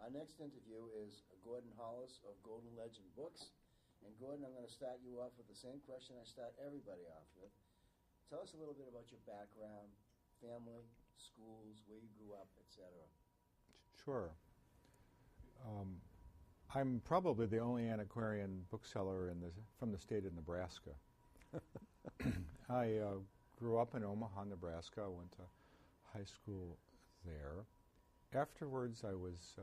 Our next interview is Gordon Hollis of Golden Legend Books. And Gordon, I'm going to start you off with the same question I start everybody off with. Tell us a little bit about your background, family, schools, where you grew up, etc. Sure. I'm probably the only antiquarian bookseller from the state of Nebraska. I grew up in Omaha, Nebraska. I went to high school there. Afterwards, I was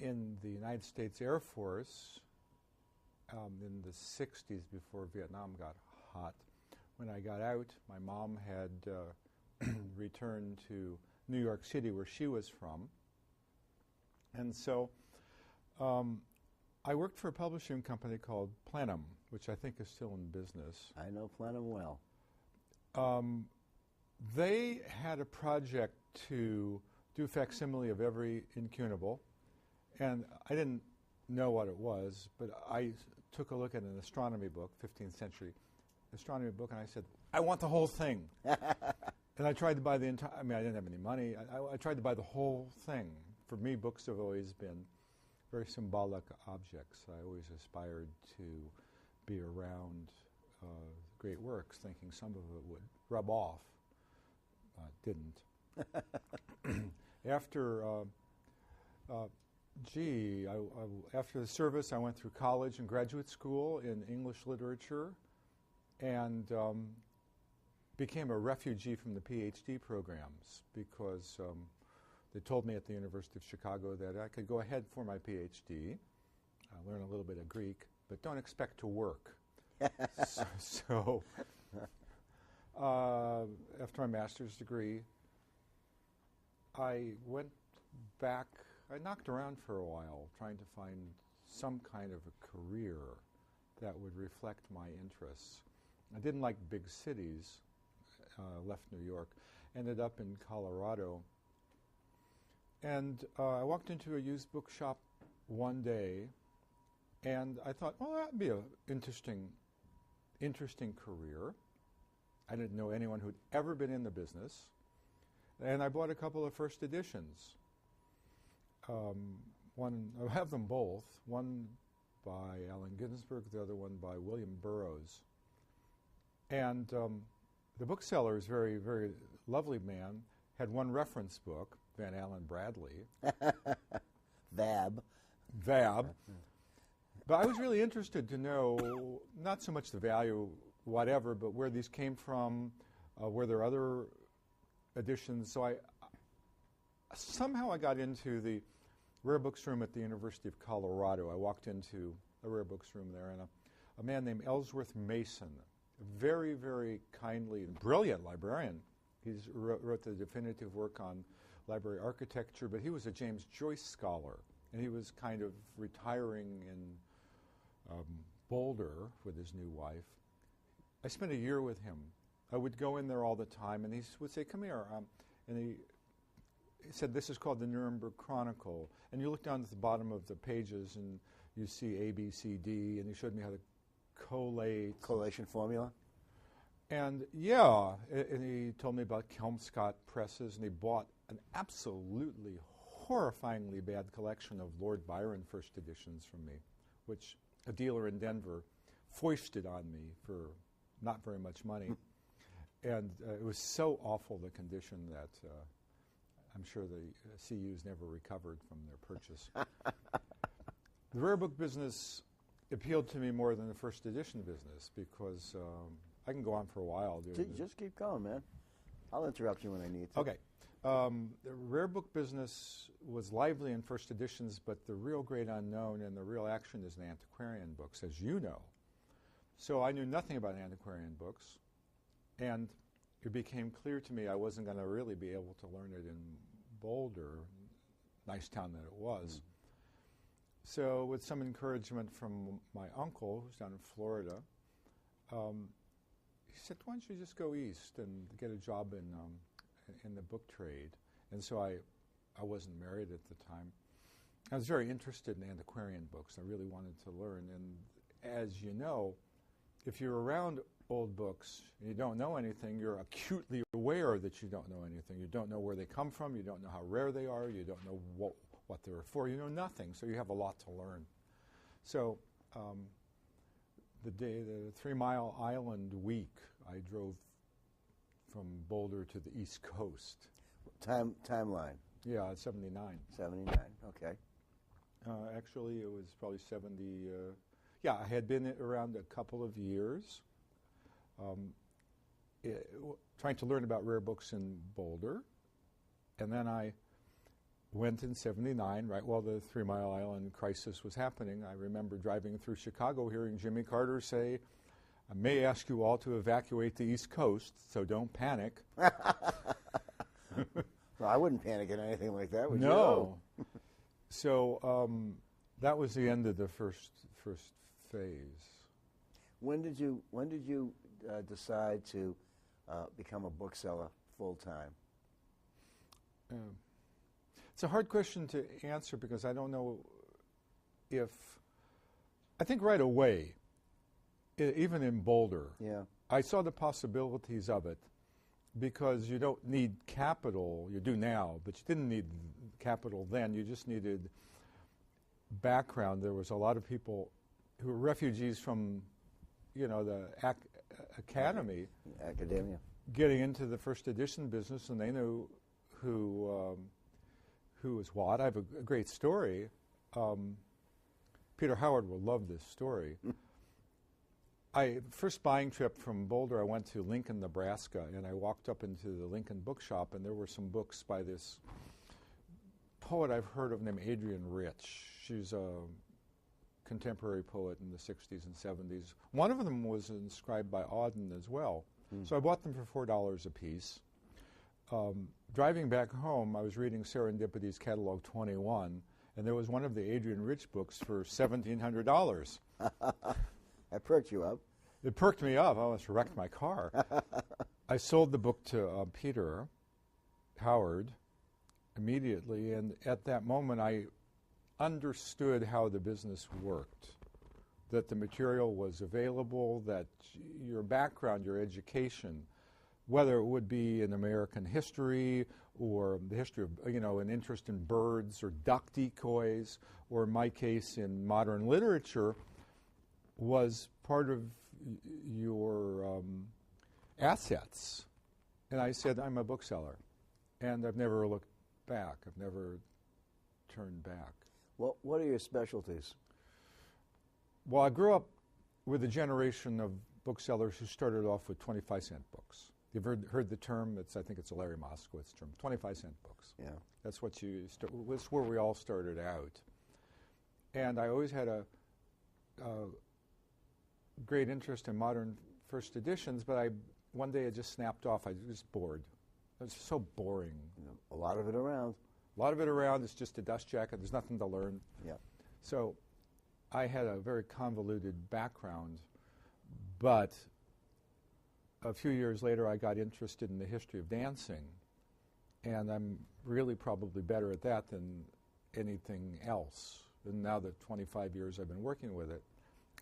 in the United States Air Force in the 60s before Vietnam got hot. When I got out, my mom had returned to New York City, where she was from. And so I worked for a publishing company called Plenum, which I think is still in business. I know Plenum well. They had a project to do facsimile of every incunable, and I didn't know what it was, but I took a look at an astronomy book, 15th century astronomy book, and I said, I want the whole thing. And I tried to buy the entire, I didn't have any money. I tried to buy the whole thing. For me, books have always been very symbolic objects. I always aspired to be around great works, thinking some of it would rub off. Didn't. After after the service, I went through college and graduate school in English literature and became a refugee from the PhD programs because they told me at the University of Chicago that I could go ahead for my PhD, learn a little bit of Greek, but don't expect to work. So after my master's degree, I went back. I knocked around for a while trying to find some kind of a career that would reflect my interests. I didn't like big cities, left New York, ended up in Colorado. And I walked into a used book shop one day, and I thought, well, that would be an interesting career. I didn't know anyone who'd ever been in the business. And I bought a couple of first editions. I have them both, one by Allen Ginsberg, the other one by William Burroughs. And the bookseller is a very, very lovely man, had one reference book, Van Allen Bradley. VAB. But I was really interested to know not so much the value, whatever, but where these came from, were there other editions. So somehow I got into the rare books room at the University of Colorado. I walked into a rare books room there, and a man named Ellsworth Mason, a very, very kindly and brilliant librarian. He wrote the definitive work on library architecture, but he was a James Joyce scholar, and he was kind of retiring in Boulder with his new wife. I spent a year with him. I would go in there all the time, and he would say, come here. And he said, this is called the Nuremberg Chronicle. And you look down at the bottom of the pages, and you see A, B, C, D, and he showed me how to collate. Collation formula? And yeah, and he told me about Kelmscott presses, and he bought an absolutely horrifyingly bad collection of Lord Byron first editions from me, which a dealer in Denver foisted on me for not very much money. And it was so awful, the condition, that I'm sure the CUs never recovered from their purchase. The rare book business appealed to me more than the first edition business because I can go on for a while. Just keep going, man. I'll interrupt you when I need to. Okay. The rare book business was lively in first editions, but the real great unknown and the real action is in antiquarian books, as you know. So I knew nothing about antiquarian books, and it became clear to me I wasn't going to really be able to learn it in Boulder, nice town that it was. So with some encouragement from my uncle, who's down in Florida, he said, why don't you just go east and get a job in the book trade? And so I wasn't married at the time. I was very interested in antiquarian books. I really wanted to learn. And as you know, if you're around old books and you don't know anything, you're acutely aware that you don't know anything. You don't know where they come from. You don't know how rare they are. You don't know what they were for. You know nothing, so you have a lot to learn. So the 3 Mile Island week, I drove from Boulder to the East Coast. Timeline. Yeah, 79. 79, okay. Actually, it was probably 70. Yeah, I had been around a couple of years trying to learn about rare books in Boulder. And then I went in 79, right while the 3 Mile Island crisis was happening. I remember driving through Chicago hearing Jimmy Carter say, "I may ask you all to evacuate the East Coast, so don't panic." Well, I wouldn't panic at anything like that, would you? No. So that was the end of the first phase. When did you decide to become a bookseller full time? It's a hard question to answer because I don't know if I think right away, even in Boulder, I saw the possibilities of it because you don't need capital. You do now, but you didn't need capital then. You just needed background. There was a lot of people who were refugees from, the academia, getting into the first edition business, and they knew who was what. I have a great story. Peter Howard will love this story. First buying trip from Boulder, I went to Lincoln, Nebraska, and I walked up into the Lincoln bookshop, and there were some books by this poet I've heard of named Adrienne Rich. She's a contemporary poet in the 60s and 70s. One of them was inscribed by Auden as well. So I bought them for $4 a piece. Driving back home, I was reading Serendipity's Catalog 21, and there was one of the Adrienne Rich books for $1,700. That perked you up. It perked me up. I almost wrecked my car. I sold the book to Peter Howard immediately, and at that moment I understood how the business worked, that the material was available, that your background, your education, whether it would be in American history or the history of, an interest in birds or duck decoys, or in my case in modern literature, was part of your assets. And I said, I'm a bookseller. And I've never looked back. I've never turned back. Well, what are your specialties? Well, I grew up with a generation of booksellers who started off with 25-cent books. You've heard the term, I think it's a Larry Moskowitz term, 25-cent books. Yeah. That's that's where we all started out. And I always had a great interest in modern first editions, but one day I just snapped off. I was just bored. It was so boring. A lot of it around. A lot of it around. It's just a dust jacket. There's nothing to learn. Yeah. So I had a very convoluted background, but a few years later I got interested in the history of dancing, and I'm really probably better at that than anything else. And now that 25 years I've been working with it,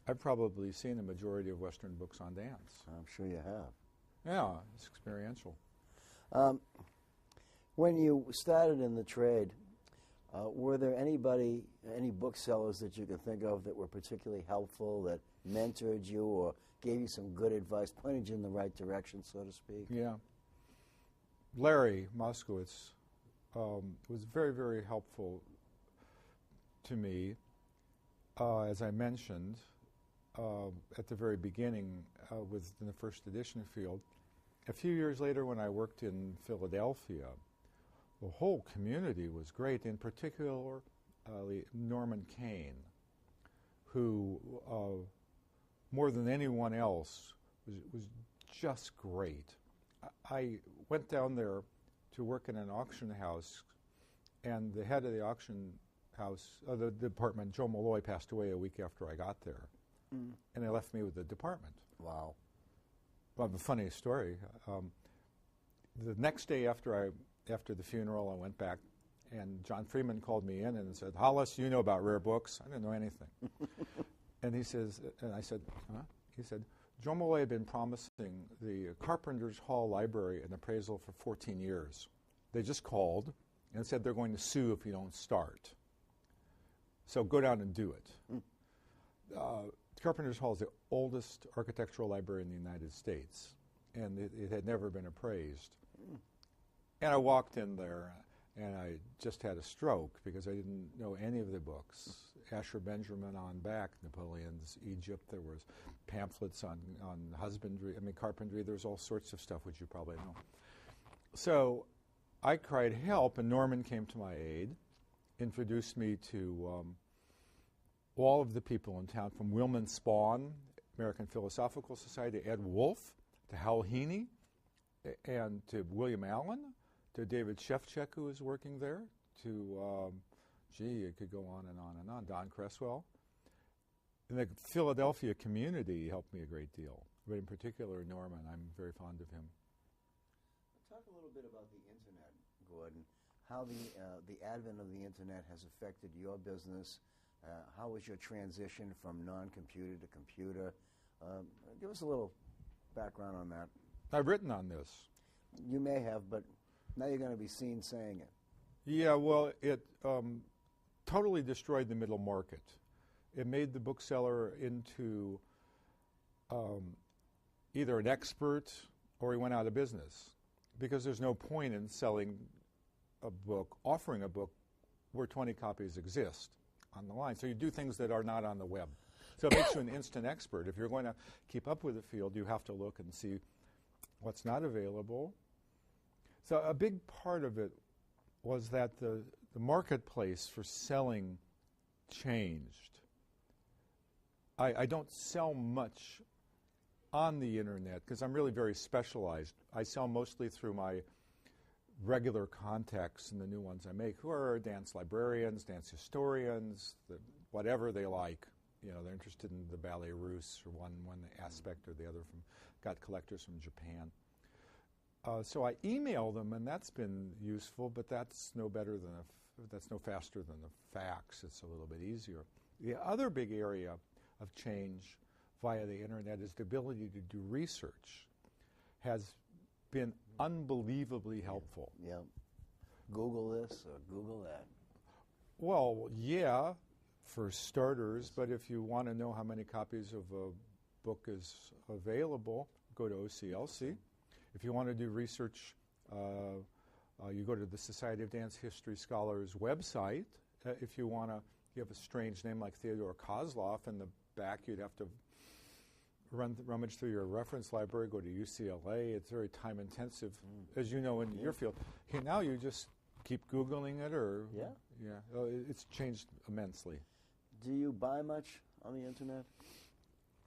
I've probably seen a majority of Western books on dance. I'm sure you have. Yeah, it's experiential. When you started in the trade, were there any booksellers that you could think of that were particularly helpful, that mentored you or gave you some good advice, pointed you in the right direction, so to speak? Yeah. Larry Moskowitz was very, very helpful to me, as I mentioned, at the very beginning within the first edition field. A few years later, when I worked in Philadelphia, the whole community was great, in particular Norman Kane, who more than anyone else was just great. I went down there to work in an auction house, and the head of the auction house, the department, Joe Malloy, passed away a week after I got there, and they left me with the department. Wow. Well, the funny story. The next day after the funeral, I went back, and John Freeman called me in and said, "Hollis, you know about rare books." I didn't know anything. And he says, and I said, huh? He said, Joe Malloy had been promising the Carpenter's Hall Library an appraisal for 14 years. They just called, and said they're going to sue if you don't start. So go down and do it. Carpenter's Hall is the oldest architectural library in the United States, and it had never been appraised. And I walked in there, and I just had a stroke because I didn't know any of the books. Asher Benjamin on back, Napoleon's Egypt. There was pamphlets on husbandry, carpentry. There was all sorts of stuff, which you probably know. So I cried help, and Norman came to my aid, introduced me to all of the people in town, from Wilman Spawn, American Philosophical Society, Ed Wolfe, to Hal Heaney, and to William Allen, to David Shefchek, who was working there, to, it could go on and on and on, Don Cresswell. And the Philadelphia community helped me a great deal, but in particular Norman. I'm very fond of him. Talk a little bit about the Internet, Gordon. How the advent of the Internet has affected your business. How was your transition from non-computer to computer? Give us a little background on that. I've written on this. You may have, but now you're going to be seen saying it. Yeah, well, it totally destroyed the middle market. It made the bookseller into either an expert or he went out of business, because there's no point in selling a book, offering a book where 20 copies exist on the line. So you do things that are not on the web. So it makes you an instant expert. If you're going to keep up with the field, you have to look and see what's not available. So a big part of it was that the marketplace for selling changed. I don't sell much on the internet because I'm really very specialized. I sell mostly through my regular contacts and the new ones I make, who are dance librarians, dance historians, whatever they like. You know, they're interested in the ballet russe or one aspect or the other. Got collectors from Japan. So I email them, and that's been useful, but that's no faster than the fax. It's a little bit easier. The other big area of change via the internet is the ability to do research. Has been unbelievably helpful. Yeah. Google this or Google that. Well, yeah, for starters, but if you want to know how many copies of a book is available, go to OCLC. If you want to do research, you go to the Society of Dance History Scholars website. If you have a strange name like Theodore Kozloff in the back, you'd have to rummage through your reference library, go to UCLA. It's very time intensive, as you know, in your field. Here now you just keep Googling it it's changed immensely. Do you buy much on the internet?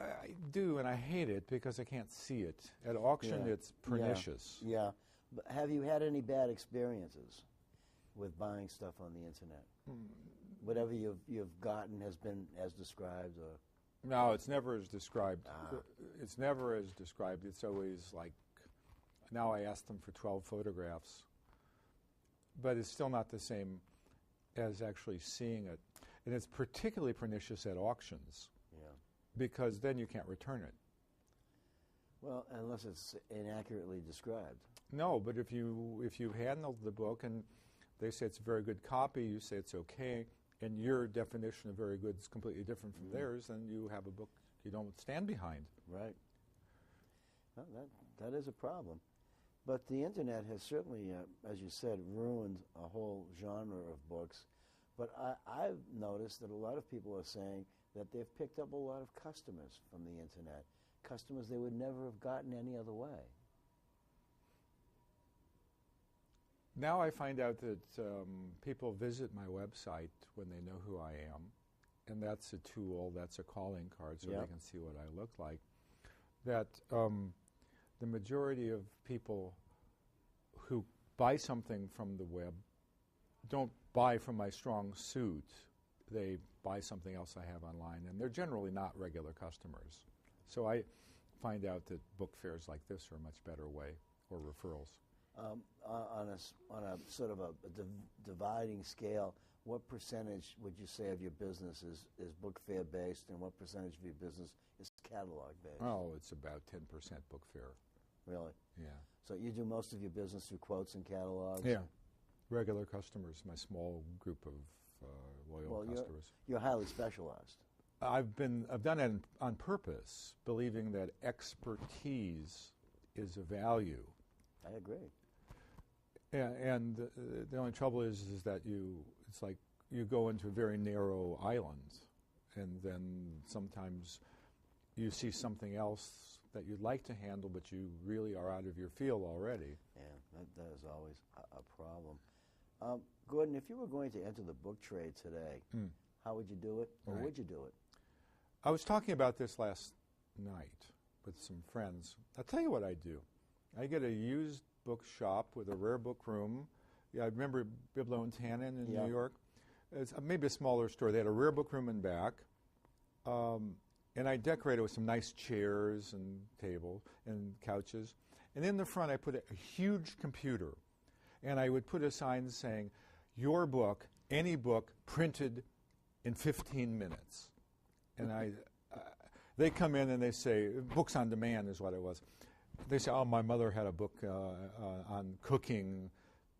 I do, and I hate it because I can't see it. At auction, it's pernicious. Yeah. But have you had any bad experiences with buying stuff on the internet? Whatever you've gotten has been as described, or? No, it's never as described. It's never as described. It's always like, now I asked them for 12 photographs, but it's still not the same as actually seeing it. And it's particularly pernicious at auctions. Because then you can't return it. Well, unless it's inaccurately described. No, but if you handled the book and they say it's a very good copy, you say it's okay, and your definition of very good is completely different from theirs, then you have a book you don't stand behind. Right. Well, that is a problem. But the internet has certainly, as you said, ruined a whole genre of books. But I've noticed that a lot of people are saying that they've picked up a lot of customers from the internet, customers they would never have gotten any other way. Now I find out that people visit my website when they know who I am, and that's a tool, that's a calling card, so they can see what I look like. That the majority of people who buy something from the web don't buy from my strong suit. They buy something else I have online, and they're generally not regular customers. So I find out that book fairs like this are a much better way, or referrals. On a sort of a dividing scale, what percentage would you say of your business is book fair based, and what percentage of your business is catalog based? Oh, it's about 10% book fair. Really? Yeah. So you do most of your business through quotes and catalogs? Yeah. regular customers, my small group of loyal customers. You're highly specialized. I've done it on purpose, believing that expertise is a value. I agree. And the only trouble is that it's like you go into a very narrow island, and then sometimes you see something else that you'd like to handle, but you really are out of your field already. Yeah, that is always a problem. Gordon, if you were going to enter the book trade today, how would you do it, or would you do it? I was talking about this last night with some friends. I'll tell you what I do. I get a used bookshop with a rare book room. Yeah, I remember Biblo and Tannen in New York. It's maybe a smaller store. They had a rare book room in back. And I decorated with some nice chairs and tables and couches. And in the front, I put a huge computer. And I would put a sign saying, "Your book, any book, printed in 15 minutes." And they come in and they say, books on demand is what it was. They say, "Oh, my mother had a book on cooking,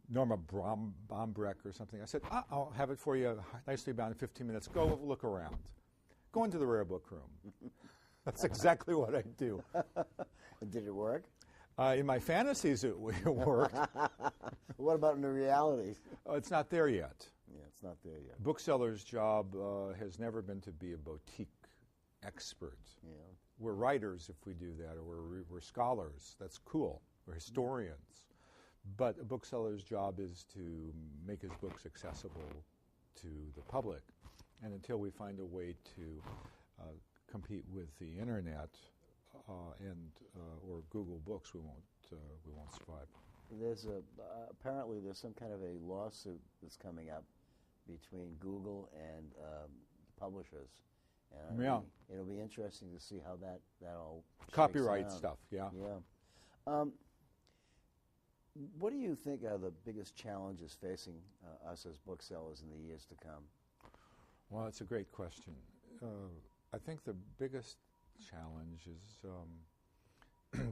Norma Bombreck or something." I said, "I'll have it for you nicely bound in 15 minutes. Go look around. Go into the rare book room." That's exactly what I do. Did it work? In my fantasies, it worked. What about in the reality? It's not there yet. Yeah, it's not there yet. Bookseller's job has never been to be a boutique expert. Yeah. We're writers if we do that, or we're scholars. That's cool. We're historians. But a bookseller's job is to make his books accessible to the public. And until we find a way to compete with the internet or Google Books, we won't survive. There's apparently there's some kind of a lawsuit that's coming up between Google and publishers. And it'll be interesting to see how that all copyright shakes stuff. Yeah. What do you think are the biggest challenges facing us as booksellers in the years to come? Well, it's a great question. I think the biggest challenge is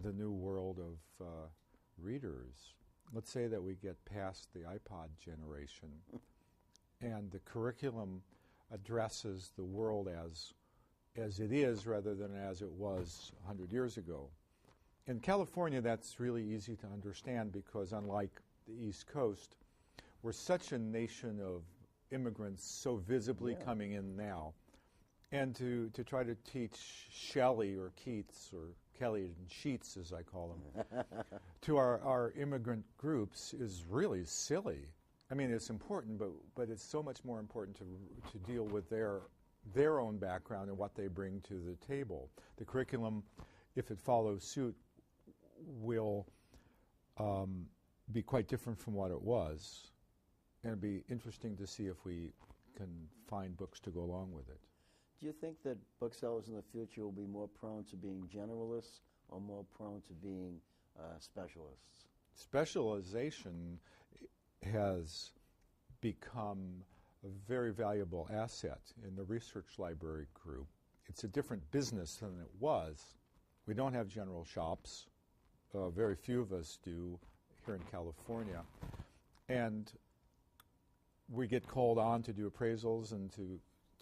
the new world of readers. Let's say that we get past the iPod generation and the curriculum addresses the world as it is rather than as it was 100 years ago. In California, that's really easy to understand because unlike the East Coast, we're such a nation of immigrants so visibly coming in now. And to try to teach Shelley or Keats or Kelly and Sheets, as I call them, to our immigrant groups is really silly. I mean, it's important, but it's so much more important to deal with their own background and what they bring to the table. The curriculum, if it follows suit, will be quite different from what it was. And it'd be interesting to see if we can find books to go along with it. Do you think that booksellers in the future will be more prone to being generalists or more prone to being specialists? Specialization has become a very valuable asset in the research library group. It's a different business than it was. We don't have general shops. Very few of us do here in California. And we get called on to do appraisals and to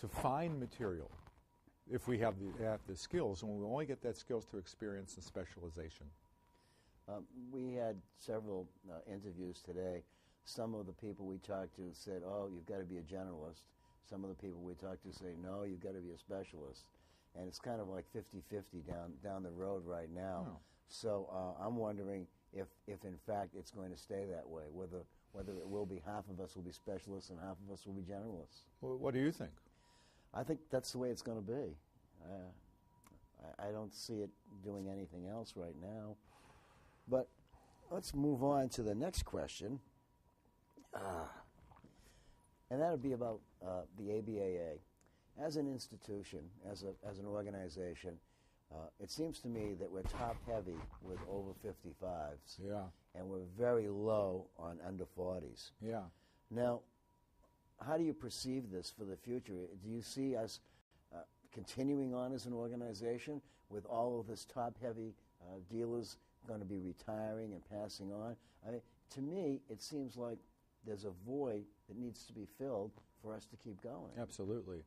find material if we have the skills, and we only get that skills through experience and specialization. We had several interviews today. Some of the people we talked to said, "Oh, you've got to be a generalist." Some of the people we talked to say, "No, you've got to be a specialist." And it's kind of like 50-50 down the road right now. Oh. So I'm wondering if in fact it's going to stay that way, whether it will be half of us will be specialists and half of us will be generalists. Well, what do you think? I think that's the way it's going to be. I don't see it doing anything else right now. But let's move on to the next question. And that would be about the ABAA. As an institution, as an organization, it seems to me that we're top-heavy with over 55s. Yeah. And we're very low on under 40s. Yeah. Now, how do you perceive this for the future? Do you see us continuing on as an organization with all of this top-heavy dealers going to be retiring and passing on? I mean, to me, it seems like there's a void that needs to be filled for us to keep going. Absolutely.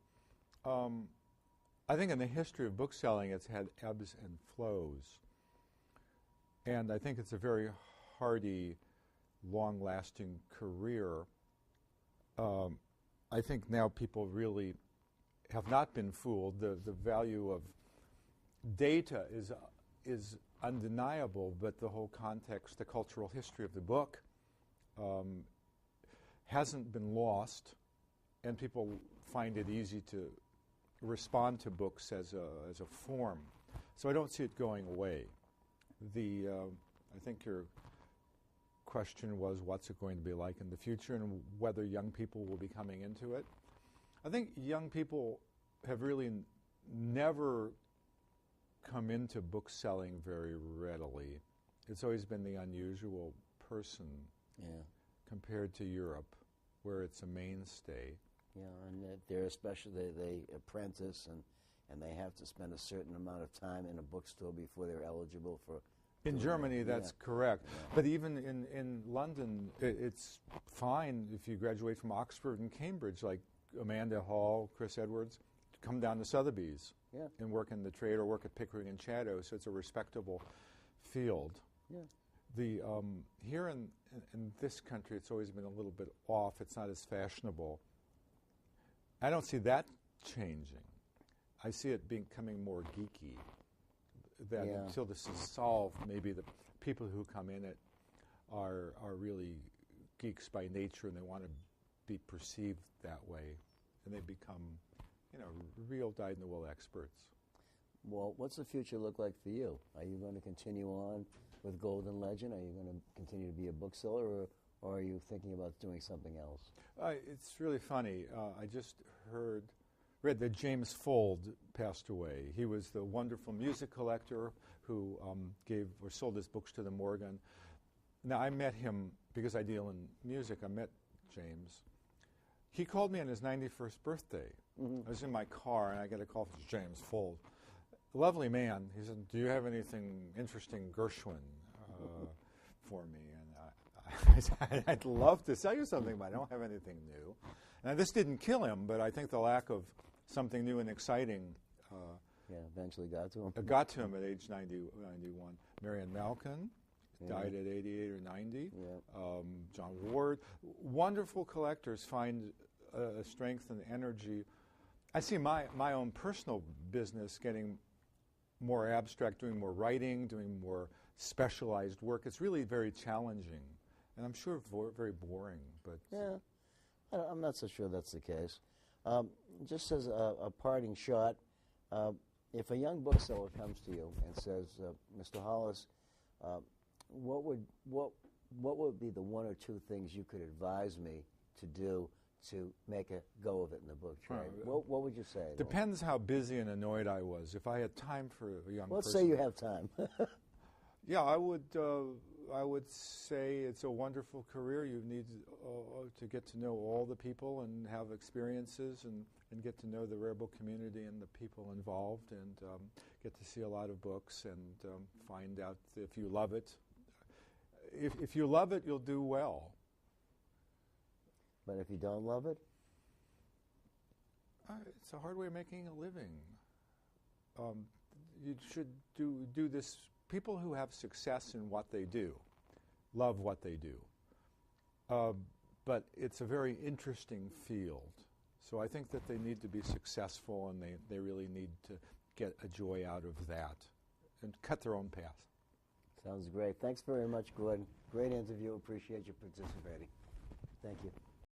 I think in the history of book selling, it's had ebbs and flows. And I think it's a very hardy, long-lasting career. I think now people really have not been fooled. The value of data is undeniable, but the whole context, the cultural history of the book hasn't been lost, and people find it easy to respond to books as a form. So I don't see it going away. I think your question was, what's it going to be like in the future, and whether young people will be coming into it. I think young people have really never come into book selling very readily. It's always been the unusual person compared to Europe, where it's a mainstay. Yeah, and they're especially, they apprentice and they have to spend a certain amount of time in a bookstore before they're eligible for... In Germany, that's correct. Yeah. But even in London, it's fine if you graduate from Oxford and Cambridge, like Amanda Hall, Chris Edwards, to come down to Sotheby's and work in the trade or work at Pickering and Chatto, so it's a respectable field. Yeah. Here in this country, it's always been a little bit off. It's not as fashionable. I don't see that changing. I see it becoming more geeky. That until this is solved, maybe the people who come in it are really geeks by nature, and they want to be perceived that way, and they become, real dyed-in-the-wool experts. Well, what's the future look like for you? Are you going to continue on with Golden Legend? Are you going to continue to be a bookseller, or are you thinking about doing something else? It's really funny. I just read that James Fold passed away. He was the wonderful music collector who sold his books to the Morgan. Now, I met him because I deal in music. I met James. He called me on his 91st birthday. I was in my car, and I got a call from James Fold. Lovely man. He said, "Do you have anything interesting Gershwin for me?" And I said, "I'd love to sell you something, but I don't have anything new." Now, this didn't kill him, but I think the lack of something new and exciting eventually got to him. Got to him at age 91. Marian Malkin died at 88 or 90. John Ward. Wonderful collectors find strength and energy. I see my own personal business getting more abstract, doing more writing, doing more specialized work. It's really very challenging, and I'm sure very boring. But I'm not so sure that's the case. Just as a parting shot, if a young bookseller comes to you and says, "Mr. Hollis, what would be the one or two things you could advise me to do to make a go of it in the book trade?" What would you say? Depends how busy and annoyed I was. If I had time for a young person... Let's say you have time. I would say it's a wonderful career. You need to get to know all the people and have experiences and get to know the rare book community and the people involved, and get to see a lot of books and find out if you love it. If you love it, you'll do well. But if you don't love it? It's a hard way of making a living. You should do this. People who have success in what they do love what they do. But it's a very interesting field. So I think that they need to be successful, and they really need to get a joy out of that and cut their own path. Sounds great. Thanks very much, Gordon. Great interview. Appreciate you participating. Thank you.